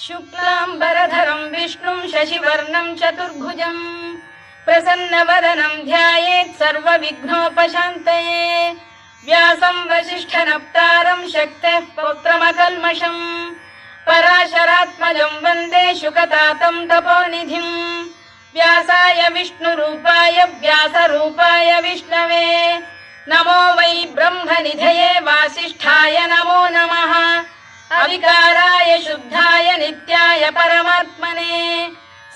शुक्लाम्बरधरं विष्णुं शशिवर्णं चतुर्भुजं प्रसन्नवदनं ध्यायेत् सर्वविघ्नोपशान्तये। व्यासं वसिष्ठनप्तारं शक्तेः पौत्रमकल्मषं पराशरात्मजं वन्दे शुकतातं तपोनिधिं। व्यासाय विष्णुरूपाय व्यासरूपाय विष्णवे नमो वै ब्रह्मनिधये वासिष्ठाय नमो नमः। अविकाराय शुद्धाय नित्याय परमात्मने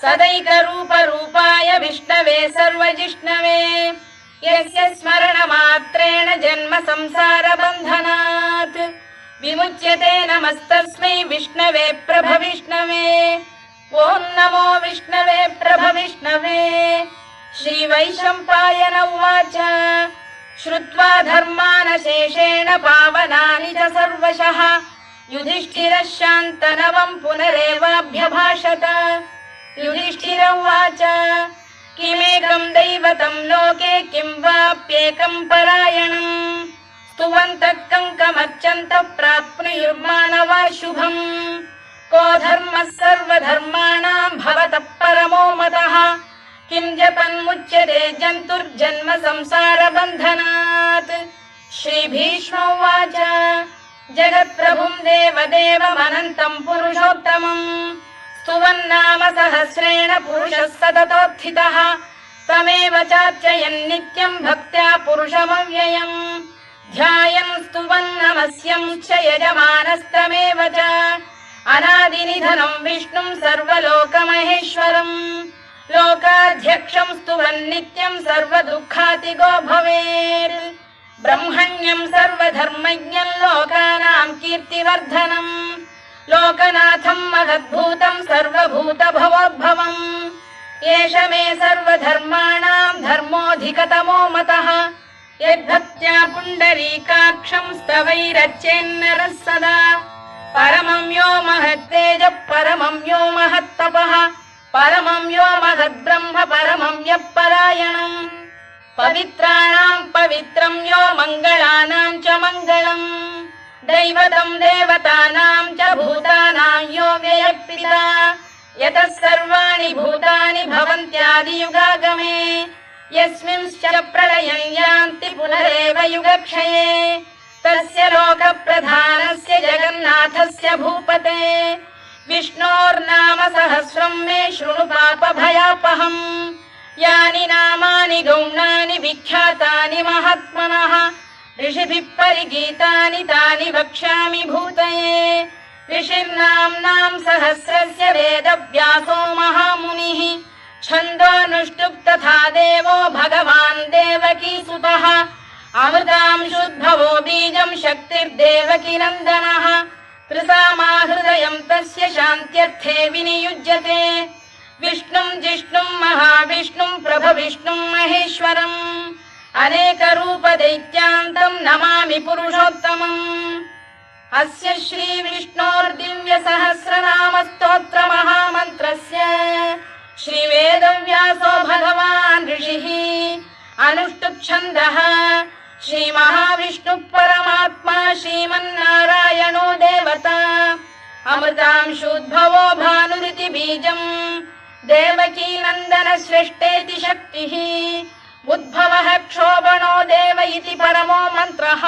सदैकरूपरूपाय विष्णवे सर्वजिष्णवे यस्य स्मरणमात्रेण जन्म संसारबन्धनात् विमुच्यते। नमस्तस्मै विष्णवे प्रभविष्णवे। ॐ नमो विष्णवे प्रभविष्णवे। श्रीवैशम्पायन उवाच श्रुत्वा धर्मानशेषेण पावनानि च सर्वशः युधिष्ठिरः शान्तनवं पुनरेवाभ्यभाषत। युधिष्ठिर उवाच किमेकं दैवतं लोके किं वाप्येकं परायणं स्तुवन्तः कङ्कमर्चन्तः प्राप्नुयुर्मानवा शुभम्। को धर्मः सर्वधर्माणां भवतः परमो मतः किं जपन्मुच्यते जन्तुर्जन्म संसारबन्धनात्। श्रीभीष्म उवाच जगत्प्रभुं देवदेवमनन्तं पुरुषोत्तमं स्तुवन्नाम सहस्रेण पुरुषः सततोत्थितः तमेव चार्चयन् नित्यं भक्त्या पुरुषमव्ययम् ध्यायन् स्तुवन् नमस्यं च यजमानस्तमेव च अनादिनिधनं विष्णुं सर्वलोकमहेश्वरं लोकाध्यक्षं स्तुवन् नित्यं सर्वदुःखातिगो भवेत्। ब्रह्मण्यं सर्वधर्मज्ञं लोकानां कीर्तिवर्धनं लोकनाथं महद्भूतं सर्वभूतभवोद्भवम् एष मे सर्वधर्माणां धर्मोऽधिकतमो मतः यद्भक्त्या पुण्डरीकाक्षं स्तवैरच्चेन्नरः सदा परमं यो महत्तेजः परमं यो महत्तपः परमं यो महद्ब्रह्म परमं यः परायणम् पवित्राणां पवित्रं यो मङ्गलानां च मङ्गलम् दैवतं देवतानां च भूतानां यो व्ययः यतः सर्वाणि भूतानि भवन्त्यादियुगागमे यस्मिंश्च प्रलयं यान्ति पुनरेव युगक्षये तस्य लोकप्रधानस्य जगन्नाथस्य भूपते विष्णोर्नाम सहस्रं मे शृणु पापभयापहम् यानि नामानि गौणानि विख्यातानि महात्मनः ऋषिभिः परिगीतानि तानि वक्ष्यामि भूतये। ऋषिर्नाम्नां सहस्रस्य वेदव्यासो महामुनिः छन्दोऽनुष्टुप् तथा देवो भगवान् देवकीसुतः अमृतांशुद्भवो बीजं शक्तिर्देवकीनन्दनः त्रिसामाहृदयं तस्य शान्त्यर्थे विनियुज्यते विष्णुं जिष्णुं महाविष्णुं प्रभविष्णुं महेश्वरम् अनेकरूपदैत्यान्तं नमामि पुरुषोत्तमम्। अस्य श्रीविष्णोर्दिव्यसहस्रनामस्तोत्रमहामन्त्रस्य श्रीवेदव्यासो भगवान् ऋषिः अनुष्टुप्-छन्दः श्रीमहाविष्णुः परमात्मा श्रीमन्नारायणो देवता अमृतांशुद्भवो भानुरिति बीजम् देवकीनन्दन सृष्टेति शक्तिः उद्भवः क्षोभणो देव इति परमो मन्त्रः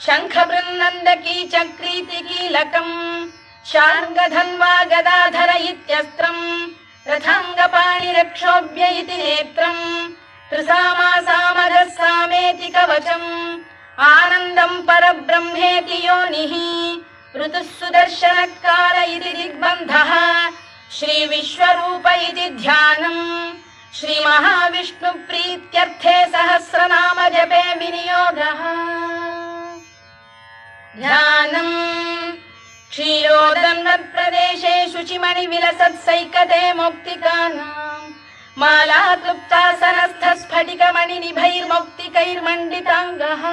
शङ्खबृन्नन्दकी चक्रीति कीलकम् शार्ङ्गधन्वा गदाधर इत्यस्त्रम् रथाङ्गपाणिरक्षोभ्य इति नेत्रम् त्रिसामासामगः सामेति कवचम् आनन्दम् परब्रह्मेति योनिः ऋतुः सुदर्शनकाल इति दिग्बन्धः श्रीविश्वरूप इति ध्यानम् श्रीमहाविष्णुप्रीत्यर्थे सहस्रनाम जपे विनियोगः। ध्यानम् क्षीरोदन्वत्प्रदेशे शुचिमणिविलसत्सैकते मौक्तिकानाम् मालाक्लुप्तासनस्थस्फटिकमणिनिभैर्मौक्तिकैर्मण्डिताङ्गः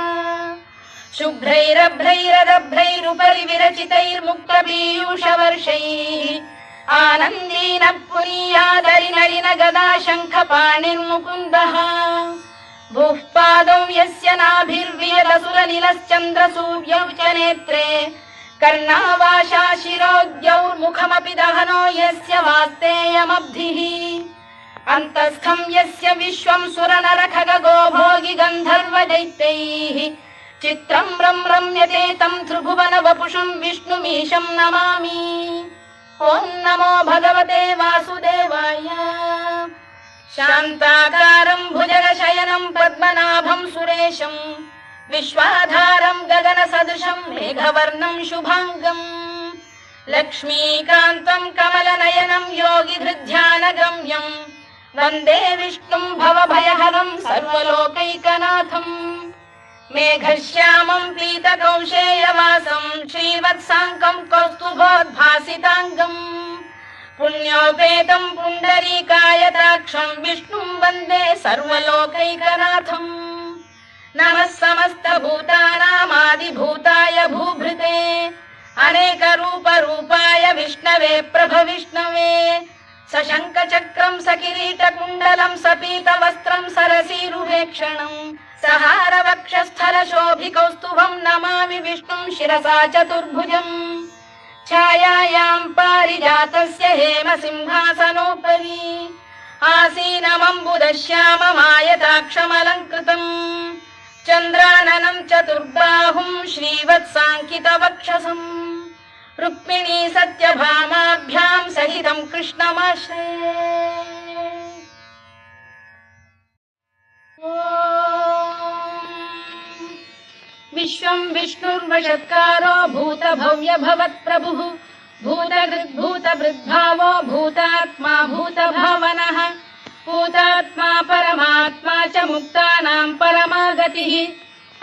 शुभ्रैरभ्रैरदभ्रैरुपरि विरचितैर्मुक्तपीयूषवर्षैः आनन्दीन पुरीयादरिनलिन गदा शङ्खपाणिर्मुकुन्दः भूः पादौ यस्य नाभिर्वियलसुरनिलश्चन्द्रसूर्यौ च नेत्रे कर्णावाशा शिरोद्यौर्मुखमपि दहनो यस्य वास्तेयमब्धिः अन्तस्थं यस्य विश्वं सुरनरखगो भोगि गन्धर्वदैत्यैः चित्रं रम्यते तं त्रिभुवन वपुषं विष्णुमीशं नमामि। ॐ नमो भगवते वासुदेवाय। शान्ताकारं भुजगशयनं पद्मनाभं सुरेशं विश्वाधारं गगनसदृशं मेघवर्णं शुभाङ्गम् लक्ष्मीकान्तं कमलनयनं योगिधृध्यानगम्यं वन्दे विष्णुं भवभयहरं सर्वलोकैकनाथम्। मेघश्यामं पीतकौशेयवासं श्रीवत्साङ्कं कौस्तुभोद्भासिताङ्गम् पुण्योपेतं पुण्डरीकायताक्षं विष्णुं वन्दे सर्वलोकैकनाथम्। नमः समस्तभूतानामादिभूताय भूभृते अनेकरूपरूपाय विष्णवे प्रभविष्णवे सशङ्खचक्रं सकिरीटकुण्डलं सपीतवस्त्रं सरसीरुहेक्षणं सहारवक्षस्थलशोभिकौस्तुभं नमामि विष्णुं शिरसा चतुर्भुजम्। छायायां पारिजातस्य हेमसिंहासनोपरि आसीनमम्बुदश्याममायताक्षमलङ्कृतम् चन्द्राननं चतुर्बाहुं श्रीवत्साङ्कितवक्षसम् रुक्मिणी सत्यभामाभ्यां सहितं कृष्णमाश्रये। विश्वं विष्णुर्वषत्कारो भूतभव्य भवत्प्रभुः भूतभृद्भावो भूतात्मा भूतभावनः भूतात्मा परमात्मा च मुक्तानां परमागतिः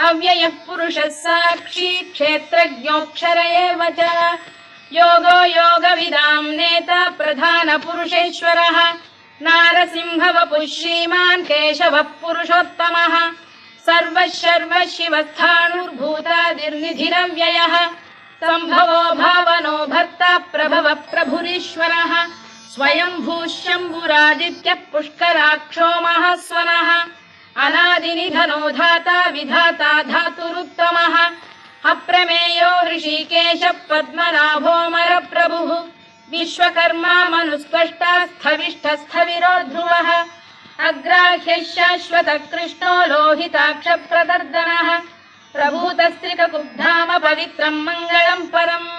अव्ययः पुरुषः साक्षी क्षेत्रज्ञोऽक्षर एव च योगो योगविदां नेता प्रधानपुरुषेश्वरः नारसिंहवपुः श्रीमान् केशवः पुरुषोत्तमः सर्वशर्व शिवस्थाणुर्भूतादिर्निधिरव्ययः सम्भवो भावनो भर्ता प्रभवः प्रभुरीश्वरः स्वयंभूः शम्भुरादित्यः पुष्कराक्षो महास्वनः अनादिनिधनो धाता विधाता धातुरुत्तमः अप्रमेयो ऋषिकेशः पद्मनाभोऽमर प्रभुः विश्वकर्मा मनुस्पष्टा स्थविष्ठस्थविरो ध्रुवः अग्राह्यः शाश्वतः कृष्णो लोहिताक्षप्रदर्दनः प्रभूतस्त्रिककुब्धाम पवित्रं मङ्गलं परम्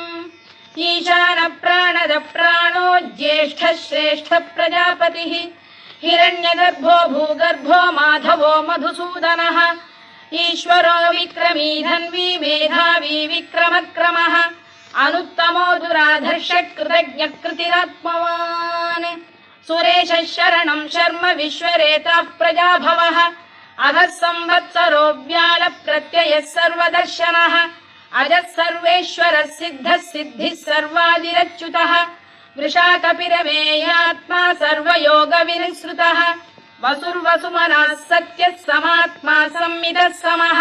ईशान प्राणद प्राणो ज्येष्ठः श्रेष्ठः प्रजापतिः हिरण्यगर्भो भूगर्भो माधवो मधुसूदनः ईश्वरो विक्रमी धन्वी मेधावी विक्रमक्रमः अनुत्तमो दुराधर्षः कृतज्ञः कृतिरात्मवान् सुरेशः शरणं शर्म विश्वरेताः प्रजाभवः अधः संवत्सरो व्याल प्रत्ययः सर्वदर्शनः अजः सर्वेश्वरः सिद्धः सिद्धिः सर्वादिरच्युतः वृषाकपिरमेयात्मा सर्वयोगविनिसृतः वसुर्वसुमनः सत्यः समात्मा संमितः समः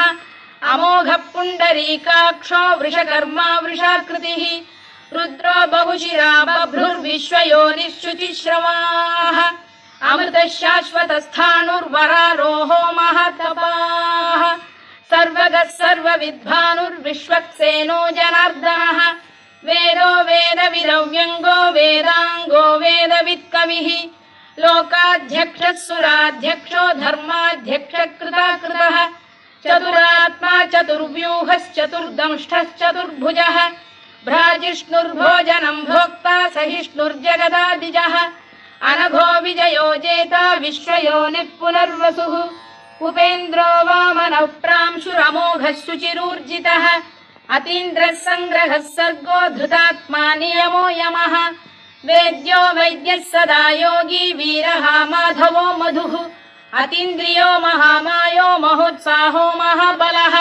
अमोघः पुण्डरीकाक्षो वृषकर्मा वृषाकृतिः रुद्रो बहुशिरा बभ्रुर्विश्वयोनिश्चुतिश्रवाः अमृतः शाश्वतस्थाणुर्वरारोहो महातपाः सर्वगः सर्वविद्भानुर्विश्वक्सेनो जनार्दनः वेदो वेदविदव्यङ्गो वेदाङ्गो वेदवित्कविः लोकाध्यक्षः सुराध्यक्षो धर्माध्यक्षः कृताकृतः चतुरात्मा चतुर्व्यूहश्चतुर्दंष्टश्चतुर्भुजः भ्राजिष्णुर्भोजनं भोक्ता सहिष्णुर्जगदादिजः अनघो विजयो जेता विश्वयोनिः पुनर्वसुः उपेन्द्रो वामनः प्रांशुरमोघः शुचिरूर्जितः अतीन्द्रः सङ्ग्रहः सर्गो धृतात्मा नियमो यमः वेद्यो वैद्यः सदा योगी वीरः माधवो मधुः अतीन्द्रियो महामायो महोत्साहो महाबलः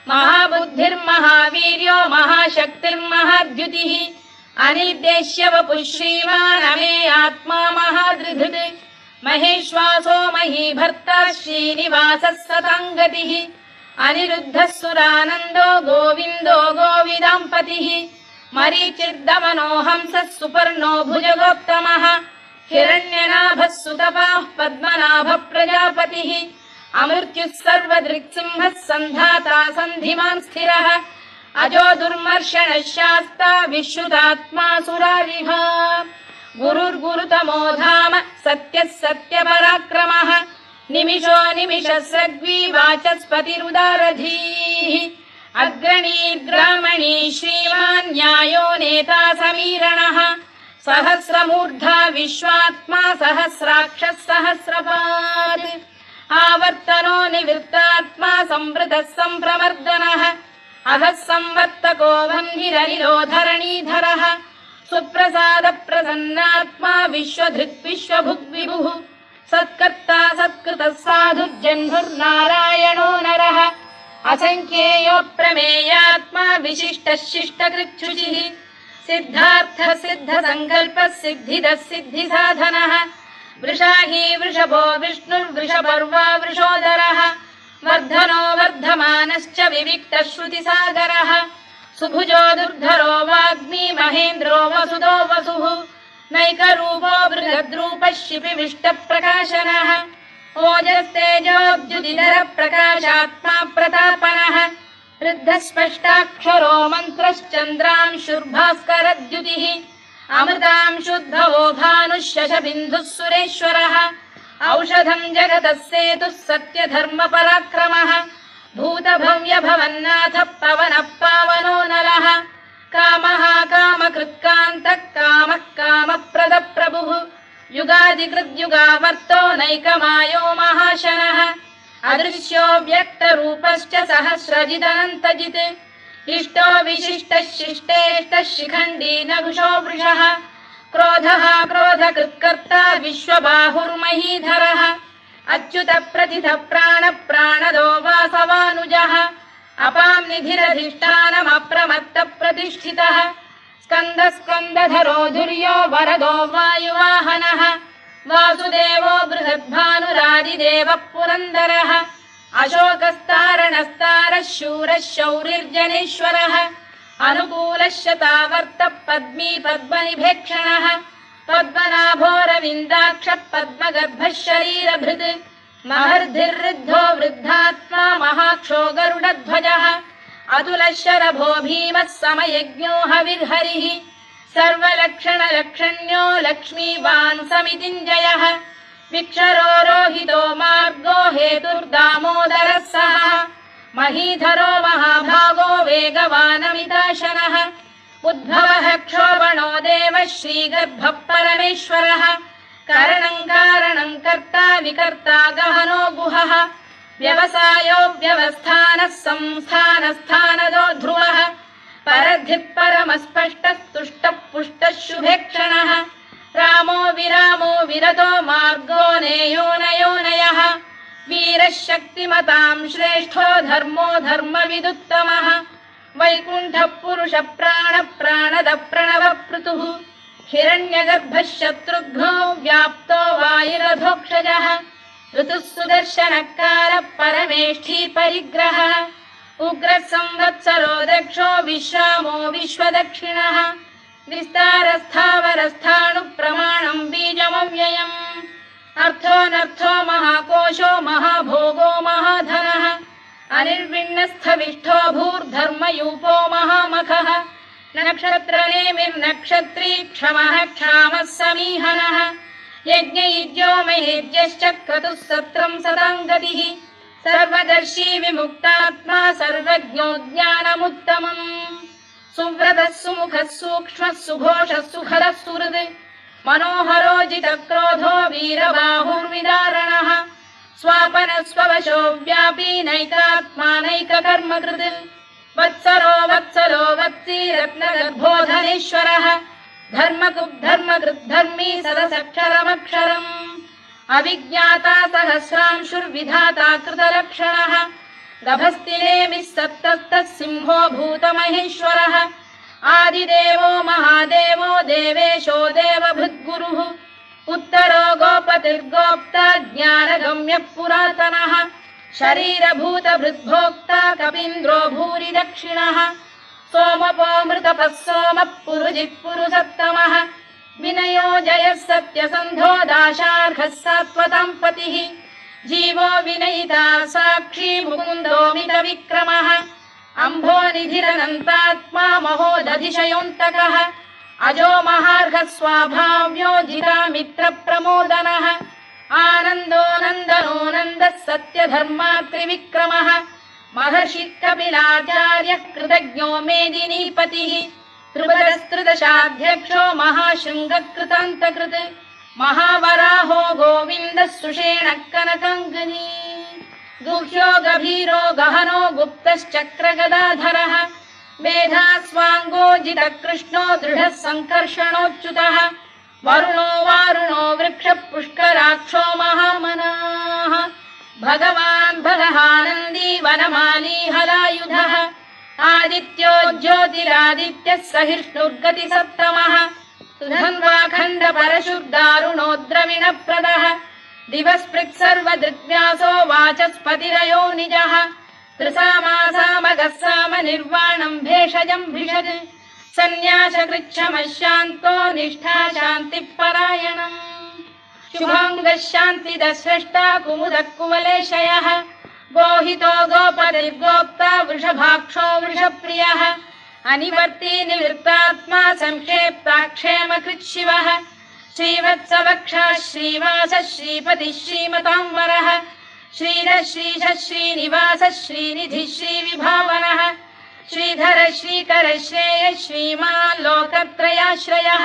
महाबुद्धिर्महावीर्यो महाशक्तिर्महाद्युतिः अनिर्देश्य वपुः श्रीमान् अमे आत्मा महाधृधृत् महेश्वासो महीभर्ता श्रीनिवासः सताङ्गतिः अनिरुद्धः सुरानन्दो गोविन्दो गोविदाम्पतिः मरीचिर्दमनो हंसः सुपर्णो भुजगोत्तमः हिरण्यनाभः सुतपाः पद्मनाभः प्रजापतिः अमृत्युः सर्वदृक्सिंहः सन्धाता सन्धिमान् स्थिरः अजो दुर्मर्षणः शास्ता विश्रुतात्मा सुरारिः गुरुर्गुरुतमो धाम सत्यः सत्यपराक्रमः निमिषो निमिषस्रग्वी वाचस्पतिरुदारधीः अग्रणीर्ग्रामणी श्रीमान् न्यायो नेता समीरणः सहस्रमूर्धा विश्वात्मा सहस्राक्षः सहस्रपात् आवर्तनो निवृत्तात्मा संवृतः सम्प्रमर्दनः अधः संवर्तको वह्निरनिलो धरणीधरः सुप्रसाद प्रसन्नात्मा विश्वधृक् विश्वभुग्विभुः सत्कर्ता सत्कृतः साधुर्जह्नुर्नारायणो नरः असंख्येयो प्रमेयात्मा विशिष्टः शिष्टकृच्छुचिः सिद्धार्थः सिद्धसङ्कल्पः सिद्धिदः सिद्धिसाधनः वृषाही वृषभो विष्णुर्वृषपर्वा वृषोदरः वर्धनो वर्धमानश्च विविक्तः श्रुतिसागरः सुभुजो दुर्धरो वाग्मी महेन्द्रो वसुदो वसुः नैकरूपो बृहद्रूपः शिपिविष्टप्रकाशनः ओजस्तेजोद्युदिधरः प्रकाशात्मा प्रतापनः वृद्धस्पष्टाक्षरो मन्त्रश्चन्द्रांशुर्भास्करद्युतिः अमृतांशुद्भवो भानुः शशबिन्दुः सुरेश्वरः औषधं जगतः सेतुः सत्यधर्मपराक्रमः भूतभव्यभवन्नाथः पवनः पावनो नरः कामः कामकृत्कान्तः कामः कामप्रदप्रभुः युगादिकृद्युगावर्तो नैकमायो महाशनः अदृश्यो व्यक्तरूपश्च सहस्रजिदनन्तजित् इष्टो विशिष्टः शिष्टेष्टः शिखण्डी नघुषो वृषः क्रोधः क्रोधकृत्कर्ता विश्वबाहुर्महीधरः अच्युत प्रथित प्राण प्राणदो वासवानुजः अपां निधिरधिष्ठानमप्रमत्त प्रतिष्ठितः स्कन्द स्कन्दधरो धुर्यो वरदो वायुवाहनः वासुदेवो बृहद्भानुरादिदेवः पुरन्दरः अशोकस्तारणस्तारः शूरः शौरिर्जनेश्वरः अनुकूलः शतावर्तः पद्मी पद्मनिभेक्षणः पद्मनाभोरविन्दाक्षः पद्मगर्भः शरीरभृत् महर्धिर्वृद्धो वृद्धात्मा महाक्षो गरुडध्वजः अतुलः शरभो भीमः समयज्ञो हविर्हरिः सर्वलक्षणलक्षण्यो लक्ष्मीवान् समितिञ्जयः विक्षरो रोहितो मार्गो हेतुर्दामोदरः सः महीधरो महाभागो वेगवानमिताशनः उद्भवः क्षोभणो देवः श्रीगर्भः परमेश्वरः करणं कारणं कर्ता विकर्ता गहनो गुहः व्यवसायो व्यवस्थानः संस्थानस्थानदो ध्रुवः परद्धिः परमस्पष्टस्तुष्टः पुष्टः शुभेक्षणः रामो विरामो विरतो मार्गो नेयोनयोनयः वीरः शक्तिमतां श्रेष्ठो धर्मो धर्मविदुत्तमः वैकुण्ठः पुरुष प्राण प्राणद प्रणवपृतुः हिरण्यगर्भः शत्रुघ्नो व्याप्तो वायुरधोक्षजः ऋतुः सुदर्शनकारः परमेष्ठी परिग्रहः उग्रः संवत्सरो दक्षो विश्रामो विश्वदक्षिणः विस्तारस्थावरस्थाणुः प्रमाणं बीजमव्ययम् अर्थोऽनर्थो महाकोशो महाभोगो महाधनः अनिर्विण्णस्थविष्ठो भूर्धर्मयूपो महामखः नक्षत्रनेमिर्नक्षत्री क्षमः क्षामः समीहनः यज्ञयुज्यो महेज्यश्च क्रतुः सत्रं सदाङ्गतिः सर्वदर्शी विमुक्तात्मा सर्वज्ञो ज्ञानमुत्तमम् सुव्रतः सुमुखः सूक्ष्मः सुघोषः सुखदः सुहृद् मनोहरो जितक्रोधो वीरबाहुर्विदारणः स्वापनः स्ववशो व्यापी नैकात्मा नैककर्मकृत् वत्सरो वत्सलो वत्सी रत्नगर्भोधनेश्वरः धर्मकृद्धर्मी सदसक्षरमक्षरम् अविज्ञाता सहस्रांशुर्विधाता कृतलक्षणः गभस्तिनेमिः सप्तस्तः सिंहो भूतमहेश्वरः आदिदेवो महादेवो देवेशो देवभृद्गुरुः उत्तरो गोपतिर्गोप्ता ज्ञानगम्यः पुरातनः शरीरभूतभृद्भोक्ता कपीन्द्रो भूरि दक्षिणः सोमपोऽमृतपः सोमः पुरुजिः पुरुषत्तमः विनयो जयः सत्यसन्धो दाशार्हः सात्वतां पतिः जीवो विनयिता साक्षी मुकुन्दो मितविक्रमः अम्भोनिधिरनन्तात्मा महोदधिशयोऽन्तकः अजो महार्घः स्वाभाव्यो जितामित्रप्रमोदनः आनन्दो नन्दनो नन्दः सत्यधर्मा त्रिविक्रमः महर्षि कपिलाचार्यः कृतज्ञो मेदिनीपतिः त्रिपदस्त्रिदशाध्यक्षो महाशृङ्गकृतान्तकृत् महावराहो गोविन्दः सुषेणः कनकाङ्गनी गुह्यो गभीरो गहनो गुप्तश्चक्रगदाधरः मेधास्वाङ्गो जितकृष्णो दृढः सङ्कर्षणोच्युतः वरुणो वारुणो वृक्षः पुष्कराक्षो महामनाः भगवान् भगहानन्दी वनमाली हलायुधः आदित्यो ज्योतिरादित्यः सहिष्णुर्गतिसत्तमः सुधन्वाखण्ड परशुर्दारुणो द्रविणप्रदः दिवस्पृक् सर्वदृग्व्यासो वाचस्पतिरयो निजः त्रिसामासामगः साम निर्वाणम् भेषजम् भिषज सन्न्यासकृच्छमः शान्तो निष्ठा शान्तिपरायणम् शुभाङ्गः शान्तिदः स्रष्टा कुमुदः कुवलेशयः गोहितो गोपतिर्गोप्ता वृषभाक्षो वृषप्रियः अनिवर्ती निवृत्तात्मा संक्षेप्ताक्षेमकृच्छिवः श्रीवत्सवक्षः श्रीवासः श्रीपतिः श्रीमताम्बरः श्रीधः श्रीशः श्रीनिवासः श्रीनिधिः श्रीविभावनः श्रीधर श्रीकर श्रेयः श्रीमान् लोकत्रयाश्रयः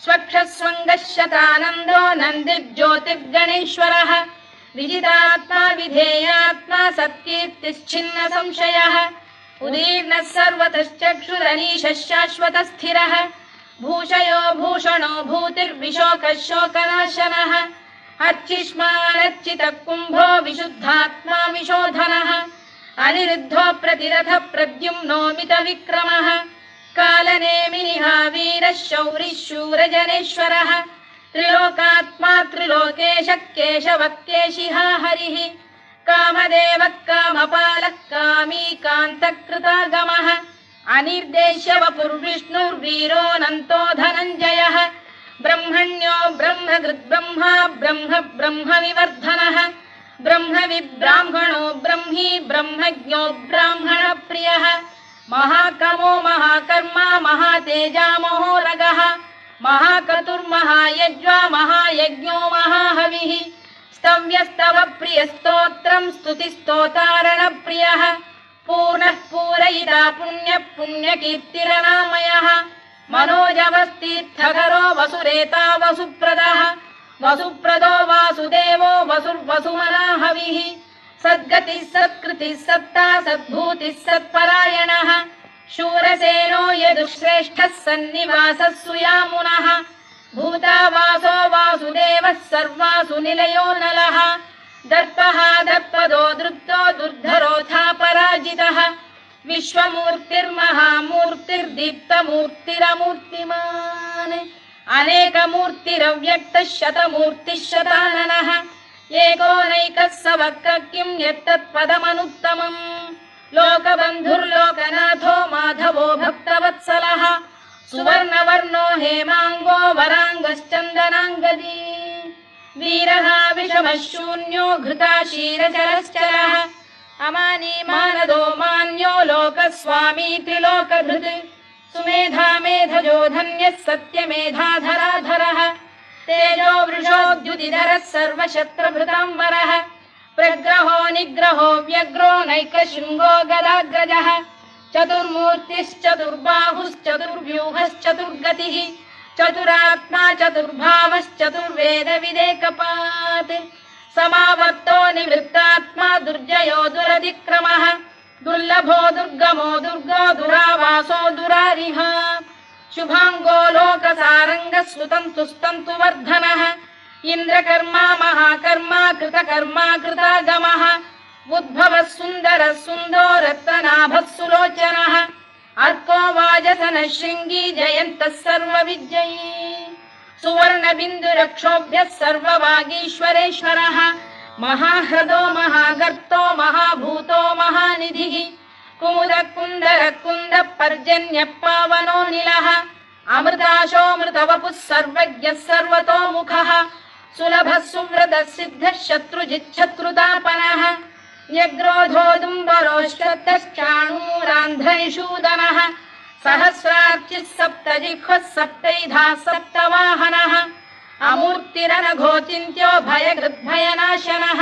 स्वक्षः स्वङ्गः शतानन्दो नन्दिर्ज्योतिर्गणेश्वरः विजितात्मा विधेयात्मा सत्कीर्तिश्चिन्न संशयः उदीर्णः सर्वतश्चक्षुरनीशः शाश्वतस्थिरः भूषयो भूषणो भूतिर्विशोकः शोकनाशनः अर्चिष्मानर्चितः कुम्भो विशुद्धात्मा विशोधनः अनिरुद्धो प्रतिरथ प्रद्युम्नो मितविक्रमः कालनेमिनिहा वीरः शौरिः शूरजनेश्वरः त्रिलोकात्मा त्रिलोकेशः केशवः केशिहा हरिः कामदेवः कामपालः कामी कान्तकृतागमः अनिर्देश्य वपुर्विष्णुर्वीरोऽनन्तो धनञ्जयः ब्रह्मण्यो ब्रह्मकृद्ब्रह्मा ब्रह्म ब्रह्मविवर्धनः ब्रह्मविब्राह्मणो ब्रह्मी ब्रह्मज्ञो ब्राह्मणप्रियः महाकमो महाकर्मा महातेजा महोरगः महाक्रतुर्महायज्वा महायज्ञो महाहविः स्तव्यस्तव प्रियस्तोत्रम् स्तुतिस्तोतारणप्रियः पूर्णः पूरयिता पुण्यः पुण्यकीर्तिरनामयः मनोजवस्तीर्थकरो वसुरेता वसुप्रदः वसुप्रदो वासुदेवो वसुर्वसुमनाहविः सद्गतिः सत्कृतिः सत्ता सद्भूतिः सत्परायणः शूरसेनो यदुश्रेष्ठः सन्निवासः सुयामुनः भूतावासो वासुदेवः सर्वासु निलयो नलः दर्पः दर्पदो दृप्तो दुर्धरोऽथा पराजितः विश्वमूर्तिर्महामूर्तिर्दीप्तमूर्तिरमूर्तिमान् अनेकमूर्तिरव्यक्तः शतमूर्तिः शताननः एको नैकः स वक्र किं यत्तत्पदमनुत्तमम् लोकबन्धुर्लोकनाथो माधवो भक्तवत्सलः सुवर्णवर्णो हेमाङ्गो वराङ्गश्चन्दनाङ्गदी वीरः विषमः शून्यो घृताशीरचरश्चरः अमानी मानदो मान्यो लोकस्वामी त्रिलोकधृत् सुमेधा मेधजो धन्यः सत्यमेधाधराधरः तेजो वृषोद्युतिधरः सर्वशत्रभृताम्बरः प्रग्रहो निग्रहो व्यग्रो नैकशृङ्गो गदाग्रजः चतुर्मूर्तिश्चतुर्बाहुश्चतुर्व्यूहश्चतुर्गतिः चतुरात्मा चतुर्भावश्चतुर्वेदविदेकपात् समावर्तो निवृत्तात्मा दुर्जयो दुरतिक्रमः दुर्लभो दुर्गमो दुर्गो दुरावासो दुरारिः शुभाङ्गो लोकसारङ्गः सुतन्तुस्तन्तु वर्धनः इन्द्रकर्मा महाकर्मा कृतकर्मा कृतागमः उद्भवः सुन्दरः सुन्दो रत्ननाभः सुलोचनः अर्को वाजसनः शृङ्गी जयन्तः सर्वविजयी सुवर्णबिन्दुरक्षोभ्यः सर्ववागीश्वरेश्वरः महाह्रदो महागर्तो महाभूतो महानिधिः कुमुदः कुन्दरः कुन्दः पर्जन्यः पावनो निलः अमृताशोऽमृतवपुः सर्वज्ञः सर्वतोमुखः सुलभः सुव्रतः सिद्धः शत्रुजिच्छत्रुतापनः न्यग्रोधोदुम्बरोश्चतश्चाणूरान्ध्रैषूदनः सहस्रार्चिः सप्तजिह्वः सप्तैधाः सप्तवाहनः अमूर्तिरनघोचिन्त्यो भयकृद्भयनाशनः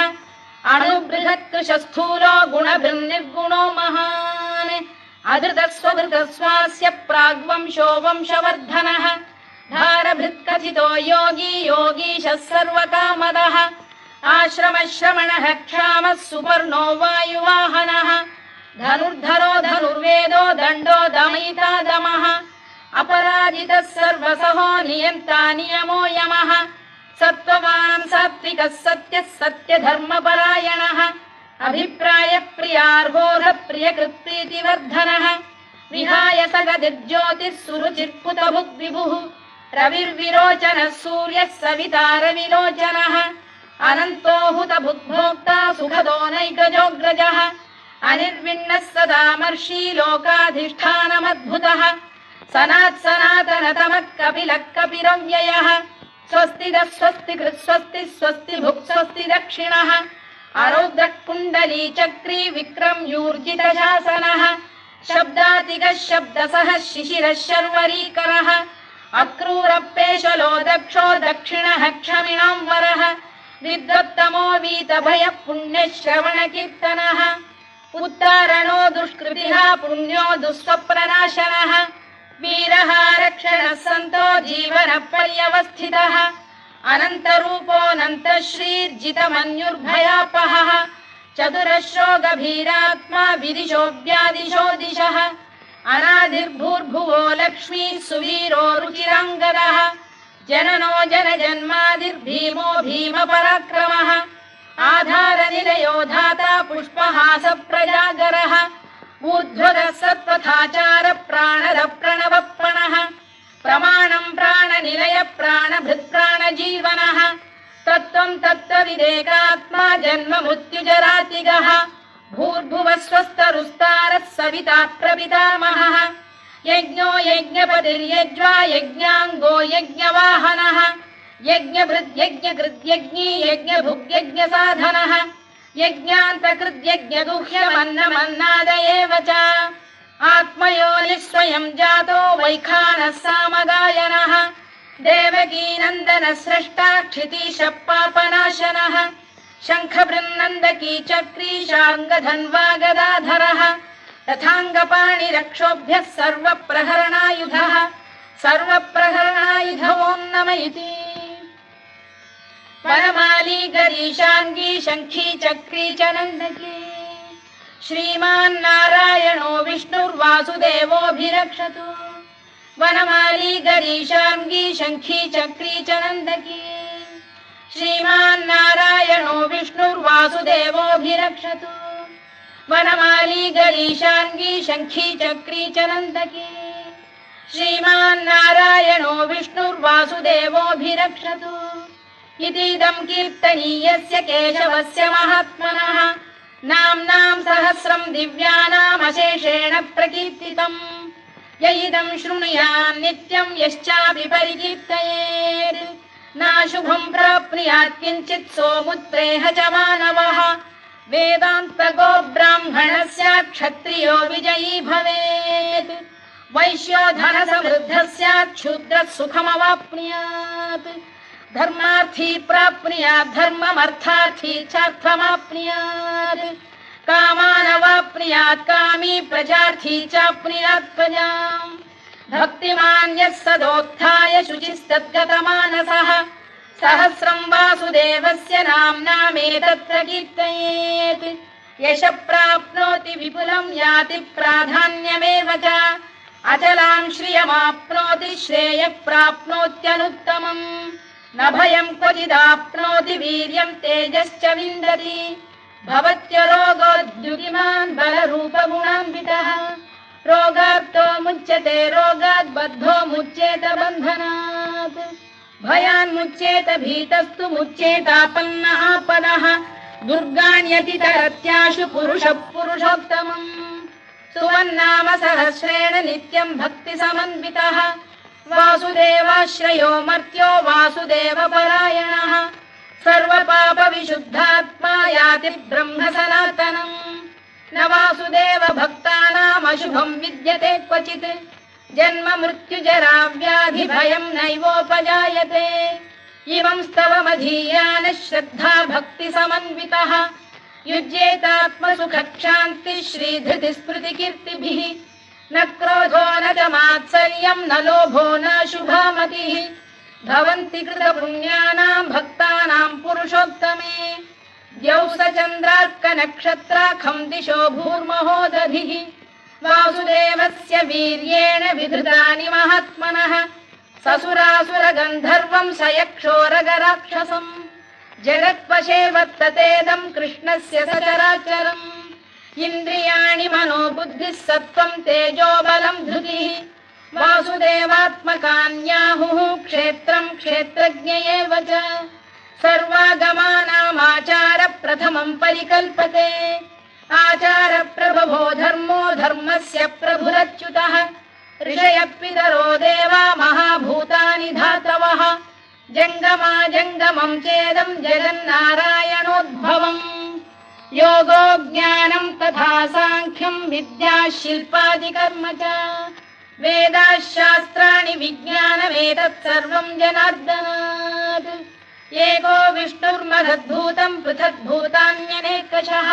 अणुबृहत्कृशस्थूलो गुणभृन्निर्गुणो महान् अधृतस्वधृतस्वास्य प्राग्वंशो वंशवर्धनः भारभृत्कथितो योगी योगीशः सर्वकामदः आश्रमश्रमणः क्षामः सुपर्णो वायुवाहनः धनुर्धरो धनुर्वेदो दण्डो दमयिता दमः अपराजितः सर्वसहो नियन्ता नियमो यमः सत्त्ववान् सात्विकः सत्यः सत्यधर्मपरायणः अभिप्रायप्रियार्होः प्रियकृत्प्रीतिवर्धनः विहाय सगदिर्ज्योतिः सुरुचिर्पुतभुग्विभुः रविर्विरोचनः सूर्यः सविता रविलोचनः अनन्तो हुतभुग्भोक्ता सुखदो नैकजोऽग्रजः अनिर्विण्णः सदामर्षी लोकाधिष्ठानमद्भुतः सनातनतमः कपिलः कपिरव्ययः स्वस्तिदः स्वस्तिकृत् स्वस्तिः स्वस्ति भुक् स्वस्ति दक्षिणः आरौद्रः कुण्डली चक्री विक्रम्यूर्जितशासनः शब्दातिगः शब्दसः शिशिरः शर्वरीकरः अक्रूरपेशलो दक्षो दक्षिणः क्षमिणां वरः विद्वत्तमो वीतभयः पुण्यश्रवणकीर्तनः उत्तारणो दुष्कृतिः पुण्यो दुःस्वप्ननाशनः वीरः रक्षणः सन्तो जीवनपर्यवस्थितः अनन्तरूपोऽनन्तश्रीर्जितमन्युर्भयापहः चतुरश्रो गभीरात्मा विदिशो व्यादिशो दिशः अनादिर्भूर्भुवो लक्ष्मी सुवीरो रुचिराङ्गदः जननो जनजन्मादिर्भीमो भीमपराक्रमः आधारनिलयो धाता पुष्पहास प्रजागरः ऊर्ध्वरः सत्पथाचार प्राणद प्रणवप्रणः प्रमाणं प्राणनिलय प्राणभृत्प्राणजीवनः तत्त्वं तत्त्वविदेकात्मा जन्म मृत्युजरातिगः भूर्भुवः स्वस्तरुस्तारः सविता प्रपितामहः यज्ञो यज्ञपतिर्यज्वा यज्ञाङ्गो यज्ञवाहनः यज्ञभृद्यज्ञकृद्यज्ञी यज्ञभुग्यज्ञसाधनः यज्ञान्तकृद्यज्ञगुह्यमन्नमन्नाद एव च आत्मयोनिः स्वयं जातो वैखानः सामगायनः देवकीनन्दनः स्रष्टा क्षितीशः पापनाशनः शङ्खबृन्नन्दकी चक्री शार्ङ्गधन्वा गदाधरः रथाङ्गपाणिरक्षोभ्यः सर्वप्रहरणायुधः सर्वप्रहरणायुध ॐ नम इति वनमाली गरीशाङ्गी शङ्खी चक्री च नन्दकी श्रीमान्नारायणो विष्णुर्वासुदेवोऽभिरक्षतु वनमाली गरीशाङ्गी शङ्खी चक्री च नन्दकी श्रीमान्नारायणो विष्णुर्वासुदेवोऽभिरक्षतु वनमाली गरीशाङ्गी शङ्खी चक्री च नन्दकी श्रीमान्नारायणो विष्णुर्वासुदेवोऽभिरक्षतु इतीदं कीर्तनीयस्य केशवस्य महात्मनः नाम्नां सहस्रं दिव्यानामशेषेण प्रकीर्तितम् य इदं शृणुयात् नित्यं यश्चापि परिकीर्तयेत् नाशुभं प्राप्नुयात् किञ्चित् सोमुत्प्रेह च मानवः वेदान्तको ब्राह्मणः स्यात् क्षत्रियो विजयी भवेत् वैश्यो धनसमृद्धः स्यात् शूद्रः सुखमवाप्नुयात् धर्मार्थी प्राप्नुयात् धर्ममर्थार्थी चार्थमाप्नुयात् कामानवाप्नुयात् कामी प्रजार्थी चाप्नुयात् प्रजाम् भक्तिमान् यः सदोत्थाय शुचिस्तद्गतमानसः सहस्रं वासुदेवस्य नाम्नामेतत्र कीर्तयेत् यशः प्राप्नोति विपुलं याति प्राधान्यमेव च अचलां श्रियमाप्नोति श्रेयः प्राप्नोत्यनुत्तमम् न भयं क्वचिदाप्नोति वीर्यं तेजश्च विन्दति भवत्य रोगोद्युतिमान् बलरूपगुणान्वितः रोगार्तो मुच्यते रोगात् बद्धो मुच्येत बन्धनात् भयान्मुच्येत भीतस्तु मुच्येतापन्न आपदः दुर्गाण्यतितरत्याशु पुरुषः पुरुषोत्तमम् सुवन्नाम सहस्रेण नित्यं भक्तिसमन्वितः वासुदेवाश्रयो मर्त्यो वासुदेवपरायणः सर्वपापविशुद्धात्मा याति ब्रह्म सनातनम् न वासुदेव भक्तानाम् अशुभं विद्यते क्वचित् जन्म मृत्युजरा व्याधि भयं नैवोपजायते इमं स्तवमधीयानः श्रद्धा भक्ति समन्वितः युज्येतात्मसुखक्षान्तिः श्रीधृतिस्मृतिकीर्तिभिः न क्रोधो न च मात्सर्यं न लोभो न शुभामतिः भवन्ति कृतपुण्यानां भक्तानां पुरुषोत्तमे द्यौः स चन्द्रार्कनक्षत्राखं दिशो भूर्महोदधिः वासुदेवस्य वीर्येण विधृतानि महात्मनः ससुरासुरगन्धर्वं स यक्षोरगराक्षसम् जगत्वशे वर्ततेदं कृष्णस्य सचराचरम् इन्द्रियाणि मनो बुद्धिः सत्त्वं तेजो बलं धृतिः वासुदेवात्मकान्याहुः क्षेत्रं क्षेत्रज्ञ एव च सर्वागमानामाचार प्रथमं परिकल्पते आचार प्रभवो धर्मो धर्मस्य प्रभुरच्युतः ऋषयः पितरो देवा महाभूतानि धातवः जङ्गमा जङ्गमं चेदं जगन्नारायणोद्भवम् योगो ज्ञानं तथा साङ्ख्यं विद्या शिल्पादिकर्म च वेदाः शास्त्राणि विज्ञानमेतत् सर्वं जनार्दनात् एको विष्णुर्महद्भूतं पृथग्भूतान्यनेकशः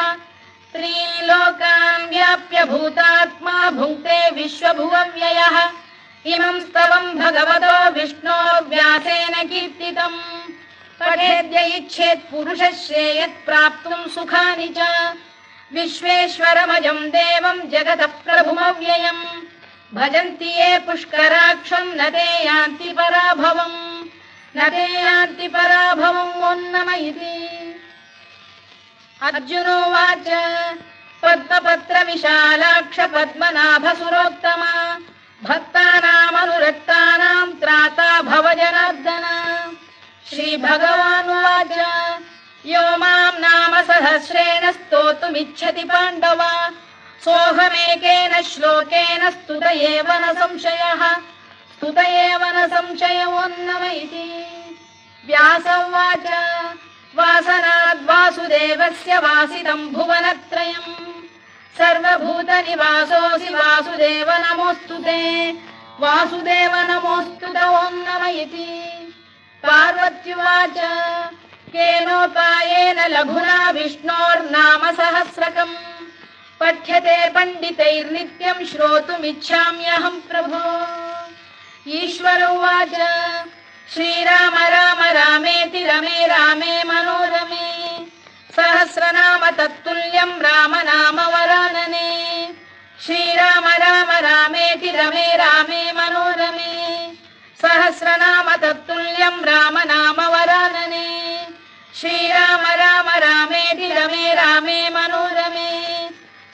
त्रीन् लोकान् व्याप्य भूतात्मा भुङ्क्ते विश्वभुवव्ययः इमं स्तवं भगवतो विष्णोर्व्यासेन कीर्तितम् पठेद्य इच्छेत् पुरुषः श्रेयत् प्राप्तुं सुखानि च विश्वेश्वरमजं देवं जगतः प्रभुमव्ययम् भजन्ति ये पुष्कराक्षं न ते यान्ति पराभवम् न ते यान्ति पराभवम् ओन्नम इति अर्जुनोवाच पद्मपत्र विशालाक्ष पद्मनाभसुरोत्तमा भक्तानामनुरक्तानां त्राता भव जनार्दन श्रीभगवानुवाच यो मां नाम सहस्रेण स्तोतुमिच्छति पाण्डव सोऽहमेकेन श्लोकेन स्तुत एव न संशयः स्तुत एव न संशयोऽन्नम इति व्यास उवाच वासनाद् वासुदेवस्य वासितं भुवनत्रयम् सर्वभूतनिवासोऽसि वासुदेव नमोऽस्तु ते वासुदेव नमोऽस्तु ते ओन्नम इति पार्वत्युवाच केनोपायेन लघुना विष्णोर्नाम सहस्रकम् पठ्यते पण्डितैर्नित्यं श्रोतुमिच्छाम्यहं प्रभो ईश्वर उवाच श्रीराम राम रामेति रमे रामे मनोरमे सहस्रनाम तत्तुल्यं राम नाम वरानने श्रीराम राम रामेति रमे रामे मनोरमे सहस्रनाम तत्तुल्यं राम नाम वरानने श्रीराम राम रामेति रमे रामे मनोरमे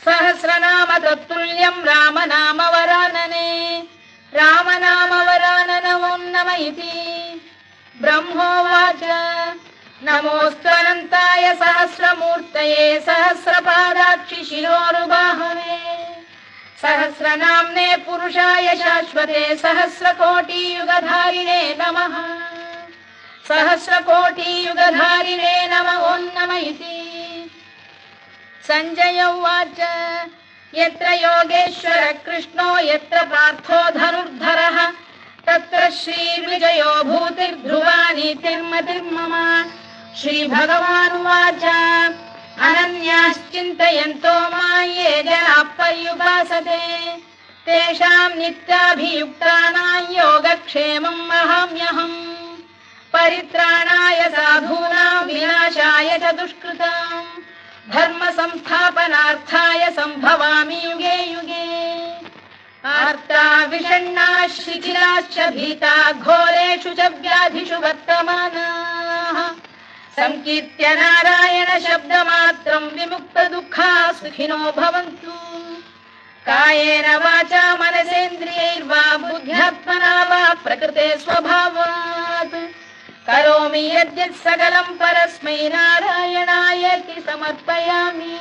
सहस्रनाम तत्तुल्यं राम नाम वरानने राम नाम वरानन ओन्नम इति ब्रह्मोवाच नमोऽस्त्वनन्ताय सहस्रमूर्तये सहस्रपादाक्षि शिरोरुबाहवे सहस्रनाम्ने पुरुषाय शाश्वते सहस्रकोटियुगधारिणे नमः सहस्रकोटियुगधारिणे नमः ओन्नम इति सञ्जय उवाच यत्र योगेश्वर कृष्णो यत्र पार्थो धनुर्धरः तत्र श्रीविजयो भूतिर्ध्रुवा नीतिर्मतिर्मम श्रीभगवानुवाच अनन्याश्चिन्तयन्तो मां ये जनाः पर्युपासते तेषां नित्याभियुक्तानां योगक्षेमं वहाम्यहम् परित्राणाय साधूनां विनाशाय च दुष्कृतां धर्म संस्थापनार्थाय सम्भवामि युगे युगे आर्ता विषण्णाः शिथिलाश्च भीता घोरेषु च व्याधिषु वर्तमानाः संकीर्त्य नारायण शब्दमात्रं विमुक्तदुःखाः सुखिनो भवन्तु कायेन वाचा मनसेन्द्रियैर्वा बुद्ध्यात्मना वा प्रकृते स्वभावात् करोमि यद्यत् सकलं परस्मै नारायणायेति समर्पयामि।